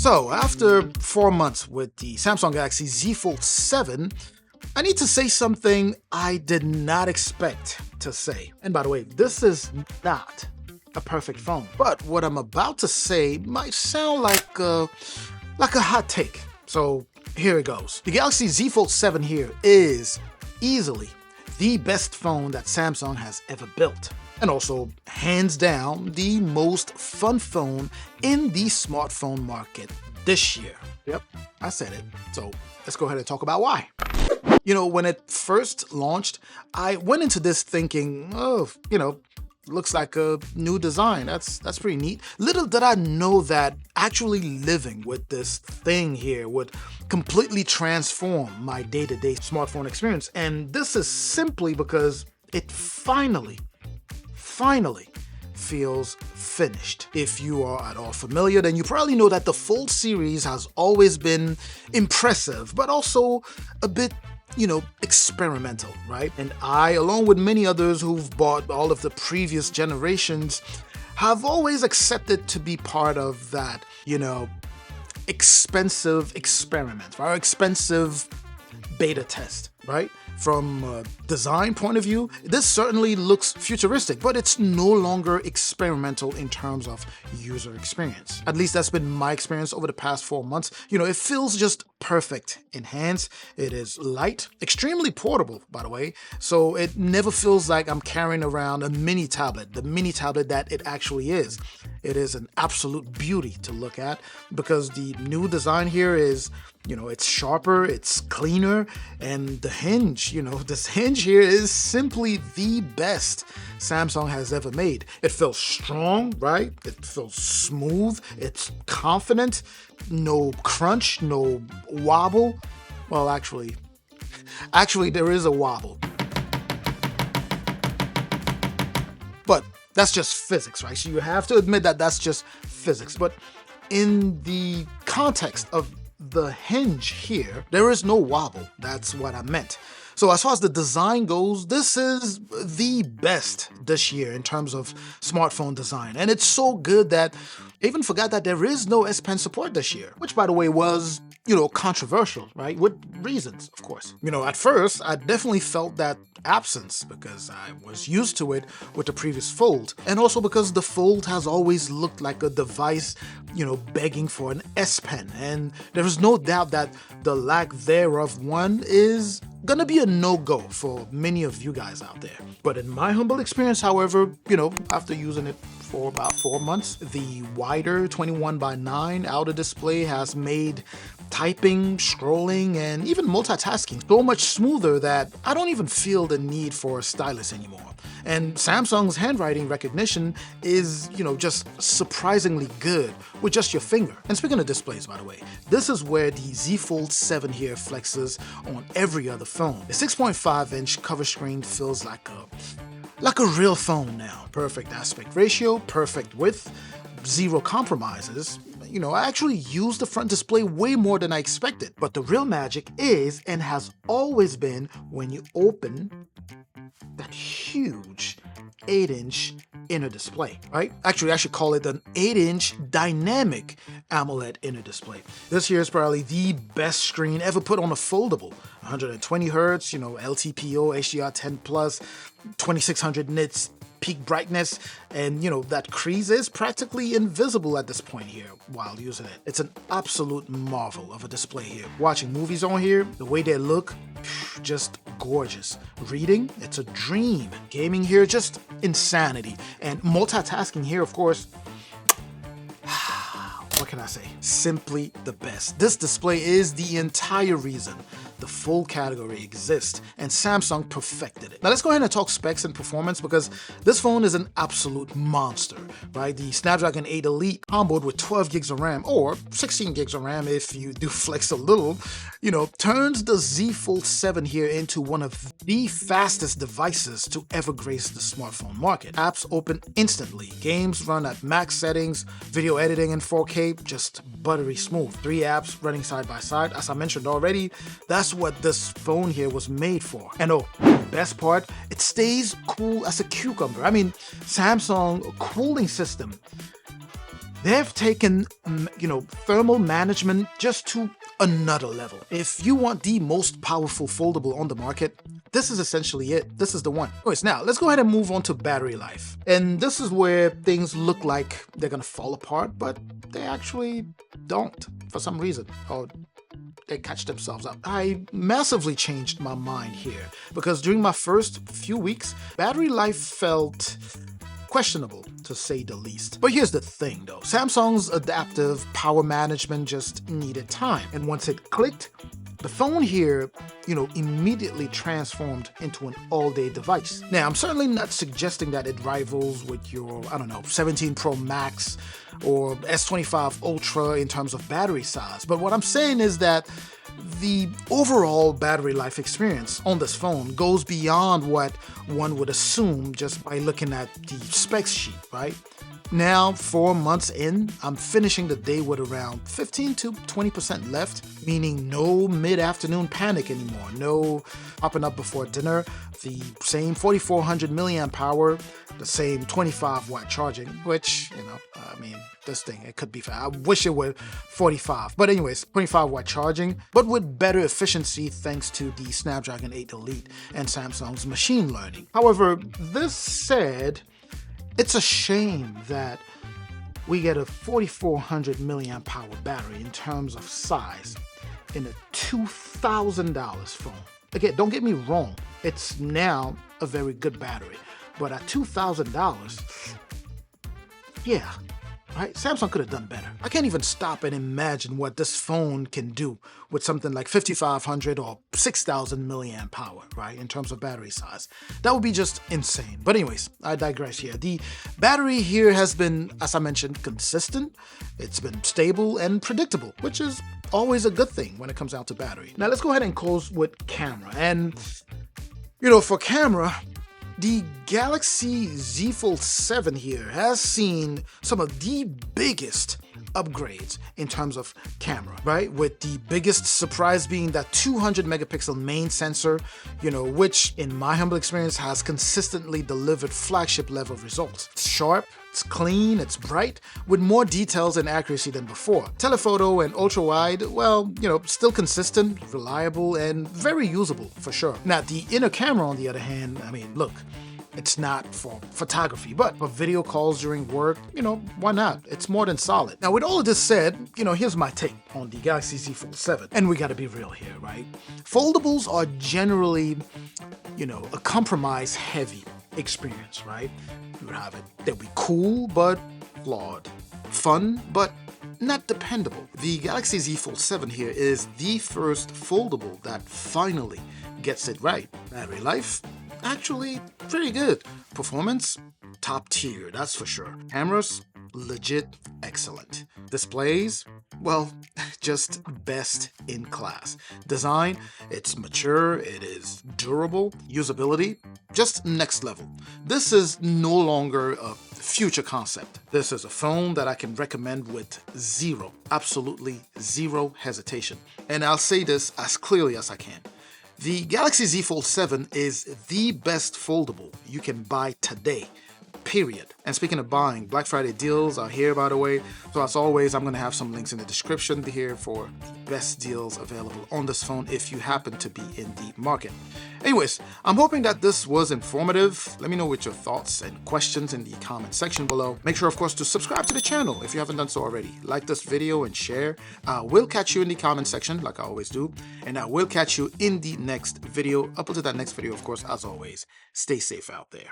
So after 4 months with the Samsung Galaxy Z Fold 7, I need to say something I did not expect to say. And by the way, this is not a perfect phone, but what I'm about to say might sound like a hot take. So here it goes. The Galaxy Z Fold 7 here is easily the best phone that Samsung has ever built. And also, hands down, the most fun phone in the smartphone market this year. Yep, I said it. So let's go ahead and talk about why. You know, when it first launched, I went into this thinking, oh, looks like a new design. That's pretty neat. Little did I know that actually living with this thing here would completely transform my day-to-day smartphone experience. And this is simply because it finally feels finished. If you are at all familiar, then you probably know that the Fold series has always been impressive, but also a bit experimental, right? And I, along with many others who've bought all of the previous generations, have always accepted to be part of that, expensive experiment, or expensive beta test, right? From a design point of view, this certainly looks futuristic, but it's no longer experimental in terms of user experience. At least that's been my experience over the past 4 months. It feels just perfect in hands. It is light, extremely portable, by the way, so it never feels like I'm carrying around a mini tablet, the mini tablet that it actually is. It is an absolute beauty to look at because the new design here is it's sharper, it's cleaner, and the hinge, this hinge here is simply the best Samsung has ever made. It feels strong, right? It feels smooth, it's confident, no crunch, no wobble. Well, actually, there is a wobble. But that's just physics, right? So you have to admit that that's just physics. But in the context of the hinge here, there is no wobble. That's what I meant. So as far as the design goes, this is the best this year in terms of smartphone design. And it's so good that I even forgot that there is no S Pen support this year, which by the way was, controversial, right? With reasons, of course. At first, I definitely felt that absence because I was used to it with the previous Fold. And also because the Fold has always looked like a device, begging for an S Pen. And there is no doubt that the lack thereof one is gonna be a no-go for many of you guys out there. But in my humble experience, however, after using it for about 4 months, the wider 21:9 outer display has made typing, scrolling, and even multitasking so much smoother that I don't even feel the need for a stylus anymore. And Samsung's handwriting recognition is, just surprisingly good with just your finger. And speaking of displays, by the way, this is where the Z Fold 7 here flexes on every other phone. The 6.5-inch cover screen feels like a real phone now. Perfect aspect ratio, perfect width, zero compromises. I actually use the front display way more than I expected. But the real magic is, and has always been, when you open that huge 8-inch inner display, right? Actually, I should call it an 8-inch dynamic AMOLED inner display. This here is probably the best screen ever put on a foldable. 120 Hz, LTPO, HDR10+, 2600 nits, peak brightness, and that crease is practically invisible at this point here while using it. It's an absolute marvel of a display here. Watching movies on here, the way they look, just gorgeous. Reading, it's a dream. Gaming here, just insanity. And multitasking here, of course, what can I say? Simply the best. This display is the entire reason the Fold category exists, and Samsung perfected it. Now let's go ahead and talk specs and performance because this phone is an absolute monster, right? The Snapdragon 8 Elite comboed with 12 gigs of RAM, or 16 gigs of RAM if you do flex a little, turns the Z Fold 7 here into one of the fastest devices to ever grace the smartphone market. Apps open instantly, games run at max settings, video editing in 4K, just buttery smooth. 3 apps running side by side. As I mentioned already, that's what this phone here was made for. And best part, it stays cool as a cucumber. I mean, Samsung cooling system They've taken, thermal management just to another level. If you want the most powerful foldable on the market, this is essentially it. This is the one. Anyways, now let's go ahead and move on to battery life. And this is where things look like they're gonna fall apart, but they actually don't for some reason. Or they catch themselves up. I massively changed my mind here because during my first few weeks, battery life felt questionable, to say the least. But here's the thing though, Samsung's adaptive power management just needed time. And once it clicked, the phone here, immediately transformed into an all-day device. Now, I'm certainly not suggesting that it rivals with your, 17 Pro Max or S25 Ultra in terms of battery size. But what I'm saying is that the overall battery life experience on this phone goes beyond what one would assume just by looking at the specs sheet, right? Now, 4 months in, I'm finishing the day with around 15 to 20% left, meaning no mid-afternoon panic anymore, no popping up before dinner, the same 4400 milliamp hour, the same 25-watt charging, which, this thing, it could be, I wish it were 45. But anyways, 25-watt charging, but with better efficiency thanks to the Snapdragon 8 Elite and Samsung's machine learning. However, this said, it's a shame that we get a 4400 milliamp hour battery in terms of size in a $2,000 phone. Again, don't get me wrong, it's now a very good battery, but at $2,000, yeah, right? Samsung could have done better. I can't even stop and imagine what this phone can do with something like 5500 or 6000 milliamp power, right? In terms of battery size. That would be just insane. But anyways, I digress here. The battery here has been, as I mentioned, consistent. It's been stable and predictable, which is always a good thing when it comes down to battery. Now let's go ahead and close with camera. And, for camera, the Galaxy Z Fold 7 here has seen some of the biggest upgrades in terms of camera, right? With the biggest surprise being that 200 megapixel main sensor, which in my humble experience has consistently delivered flagship level results. It's sharp, it's clean, it's bright, with more details and accuracy than before. Telephoto and ultra wide, well, still consistent, reliable, and very usable for sure. Now, the inner camera, on the other hand, look, it's not for photography, but for video calls during work, why not? It's more than solid. Now, with all of this said, here's my take on the Galaxy Z Fold 7. And we gotta be real here, right? Foldables are generally, a compromise-heavy experience, right? You would have it. They'll be cool, but flawed. Fun, but not dependable. The Galaxy Z Fold 7 here is the first foldable that finally gets it right. Battery life? Actually pretty good. Performance? Top tier, that's for sure. Cameras? Legit excellent. Displays? Well, just best in class. Design? It's mature, it is durable. Usability? Just next level. This is no longer a future concept. This is a phone that I can recommend with absolutely zero hesitation. And I'll say this as clearly as I can. The Galaxy Z Fold 7 is the best foldable you can buy today, period. And speaking of buying, Black Friday deals are here, by the way. So as always, I'm going to have some links in the description here for the best deals available on this phone if you happen to be in the market. Anyways, I'm hoping that this was informative. Let me know what your thoughts and questions in the comment section below. Make sure, of course, to subscribe to the channel if you haven't done so already. Like this video and share. I will catch you in the comment section like I always do. And I will catch you in the next video. Up until that next video, of course, as always, stay safe out there.